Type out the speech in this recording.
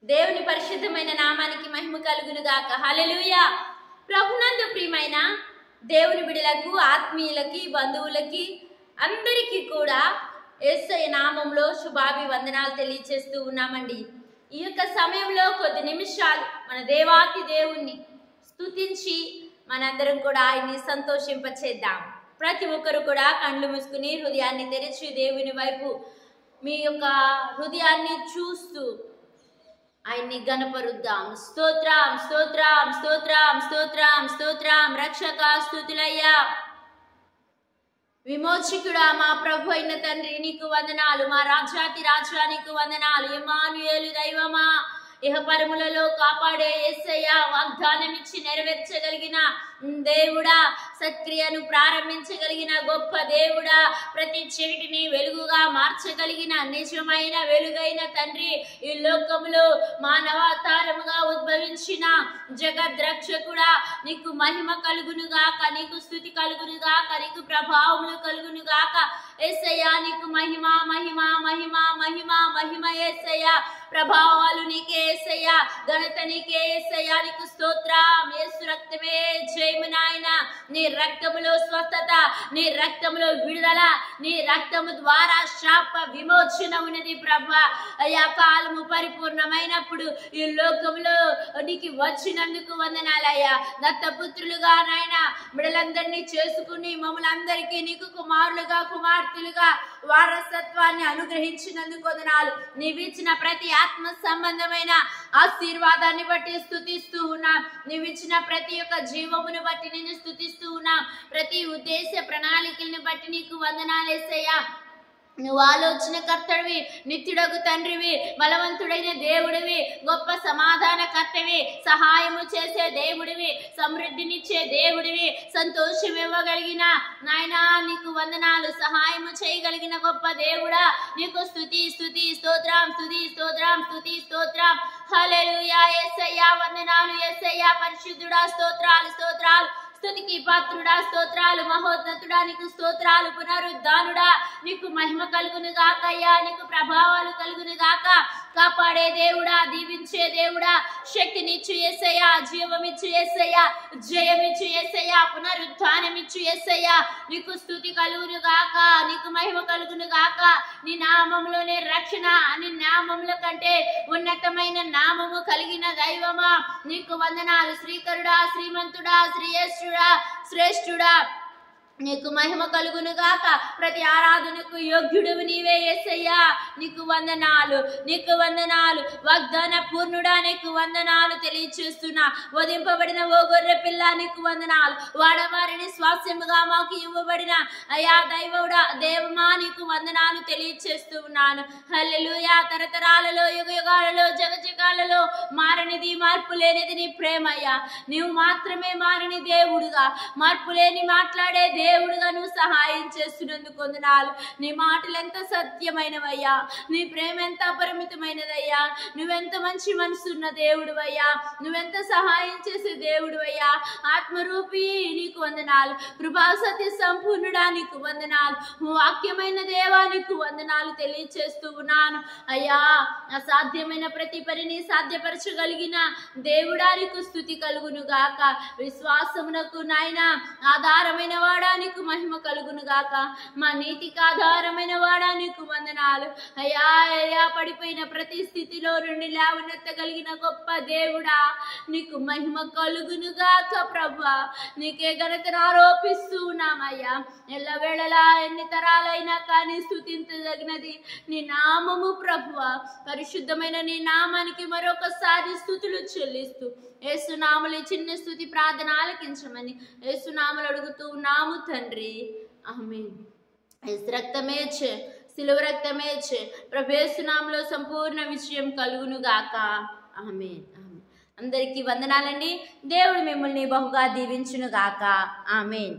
దేవుని పరిశుద్ధమైన నామానికి మహిమ కలుగును గాక. హల్లెలూయా. ప్రభునందు ప్రియమైన దేవుని బిడ్డలకు, ఆత్మీయులకి, బంధువులకి అందరికీ కూడా యేసయ్య నామంలో శుభాభివందనాలు తెలియజేస్తూ ఉన్నామండి. ఈ యొక్క సమయంలో కొద్ది నిమిషాలు మన దేవాతి దేవుణ్ణి స్తుతించి మనందరం కూడా ఆయన్ని సంతోషింపచేద్దాం. ప్రతి ఒక్కరు కూడా కళ్ళు మూసుకుని హృదయాన్ని తెరిచి దేవుని వైపు మీ యొక్క హృదయాన్ని చూస్తూ ఆయన్ని గణపరుద్దాం. స్తోత్రం స్తోత్రం స్తోత్రం స్తోత్రం స్తోత్రం. రక్షక స్తుతులయ్యా, విమోచకుడా, మా ప్రభు అయిన తండ్రి నీకు వందనాలు. మా రాజాతి రాజా నీకు వందనాలు. ఇమ్మానుయేలు దైవమా, ఇహపరములలో కాపాడే యేసయ్య, వాగ్దానం ఇచ్చి నెరవేర్చగలిగిన దేవుడా, సత్క్రియను ప్రారంభించగలిగిన గొప్ప దేవుడా, ప్రతి చీకటిని వెలుగుగా మార్చగలిగిన నిజమైన వెలుగైన తండ్రి, ఈ లోకములో మానవావతారముగా ఉద్భవించిన జగద్రక్షకుడా, నీకు మహిమ కలుగునుగాక, నీకు స్తుతి కలుగునుగాక, నీకు ప్రభావములు కలుగునుగాక. యేసయ్య నీకు మహిమ మహిమ మహిమ మహిమ మహిమ. యేసయ్య ప్రభావాలు నీకే యేసయ్య, ఘనత నీకే యేసయ్య. నీకు స్తోత్రం. యేసు రక్తమే జయము నాయన. నీ రక్తములో స్వస్థత, నీ రక్తములో విడుదల, నీ రక్తము ద్వారా శాప విమోచన ఉన్నది ప్రభువా. అయ్యా, కాలము పరిపూర్ణమైనప్పుడు ఈ లోకంలో నీకు వచ్చినందుకు వందనాలయ్యా. దత్తపుత్రులుగా నాయన బిడ్డలందరినీ చేసుకుని మమ్మల్ని అందరికీ నీకు కుమారులుగా కుమార్తెలుగా వారసత్వాన్ని అనుగ్రహించినందుకు వందనాలు. నీవిచ్చిన ప్రతి ఆత్మ సంబంధమైన ఆశీర్వాదాన్ని బట్టి స్తుతిస్తూ ఉన్నాం. నీవిచ్చిన ప్రతి ఒక్క జీవమును బట్టి నేను స్తుతిస్తూ ఉన్నాం. ప్రతి ఉద్దేశ ప్రణాళికలను బట్టి నీకు వందనాలు యేసయ్యా. నువ్వు ఆలోచన కర్తడివి, నిత్యుడగు తండ్రివి, బలవంతుడైన దేవుడివి, గొప్ప సమాధాన కర్తవి, సహాయము చేసే దేవుడివి, సమృద్ధినిచ్చే దేవుడివి, సంతోషం ఇవ్వగలిగిన నాయనా నీకు వందనాలు. సహాయము చేయగలిగిన గొప్ప దేవుడా, నీకు స్తుతి స్తుతి స్తోత్రం, స్తుతి స్తోత్రం, స్తుతి స్తోత్రం. హల్లెలూయా. యేసయ్యా వందనాలు. యేసయ్యా పరిశుద్ధుడా, స్తోత్రాలు స్తోత్రాలు. స్తుతికి పాత్రుడా, స్తోత్రాలు. మహోన్నతుడా నీకు స్తోత్రాలు. పునరుద్ధానుడా నీకు మహిమ కలుగును గాక. అయ్యా నీకు ప్రభావాలు కలుగును గాక. కాపాడే దేవుడా, దీవించే దేవుడా, శక్తినిచ్చు యేసయ్యా, జీవమిచ్చు యేసయ్యా, జయమిచ్చు యేసయ్యా, పునరుద్ధానమిచ్చు యేసయ్యా. నీకు స్తుతి కలుగును గాక, నీకు మహిమ కలుగును గాక. నీ నామములోనే రక్షణ, నీ నామముల కంటే ఉన్నతమైన నామము కలిగిన దైవమా నీకు వందనాలు. శ్రీకరుడా, శ్రీమంతుడా, శ్రేష్ఠుడా శ్రేష్ఠుడా నీకు మహిమ కలుగును గాక. ప్రతి ఆరాధనకు యోగ్యుడువు నీవే యేసయ్యా. నీకు వందనాలు, నీకు వందనాలు. వాగ్దాన పూర్ణుడా నీకు వందనాలు తెలియచేస్తున్నా. వధింపబడిన ఓ గొర్రె పిల్ల నీకు వందనాలు. వాడవారిని స్వాస్యముగా మాకు ఇవ్వబడిన అయా దైవవుడా, దేవమా నీకు వందనాలు తెలియచేస్తూ ఉన్నాను. హల్లెలూయా. తరతరాలలో, యుగ యుగాలలో, జగజగాలలో మారనిది, మార్పు లేనిది నీ ప్రేమయ్యా. నీవు మాత్రమే మారని దేవుడుగా, మార్పు లేని మాట్లాడే దేవుడుగా నువ్వు సహాయం చేస్తున్నందుకు వందనాలు. నీ మాటలు ఎంత సత్యమైనవయ్యా, నీ ప్రేమ ఎంత అపరిమితమైనదయ్యా. నువ్వెంత మంచి మనసున్న దేవుడు అయ్యా, నువ్వెంత సహాయం చేసే దేవుడు అయ్యా. ఆత్మరూపి నీకు వందనాలు. కృపా సత్య సంపూర్ణుడా నీకు వందనాలు. వాక్యమైన దేవా నీకు వందనాలు తెలియచేస్తూ ఉన్నాను అయ్యా. అసాధ్యమైన ప్రతి పనిని సాధ్యపరచగలిగిన దేవుడా నీకు స్తుతి కలుగును గాక. విశ్వాసమునకు నాయన ఆధారమైన వాడా నీకు మహిమ కలుగును గాక. మా నీతికి ఆధారమైన వాడా నీకు వందనాలు అయ్యా. అయ్యా, పడిపోయిన ప్రతి స్థితిలో నుండి లేవనెత్తగలిగిన గొప్ప దేవుడా నీకు మహిమ కలుగును గాక. ప్రభువా నీకే ఘనతను ఆరోపిస్తూ ఉన్నామయ్యా. ఎల్లవేళలా ఎన్ని తరాలైనా కానీ స్తుతించదగినది నీ నామము ప్రభువా. పరిశుద్ధమైన నీ నామానికి మరొకసారి స్తుతులు చెల్లిస్తూ యేసునామములో చిన్న స్తుతి ప్రార్థన ఆలకించమని యేసునామములో అడుగుతూ ఉన్నాము తండ్రి. ఆమేన్. యేసు రక్తమే సిలువ రక్తమే ప్రభు యేసునామములో సంపూర్ణ విజయం కలుగును గాక. ఆమేన్. ఆమేన్. అందరికీ వందనాలండి. దేవుడు మిమ్మల్ని బహుగా దీవించును గాక. ఆమేన్.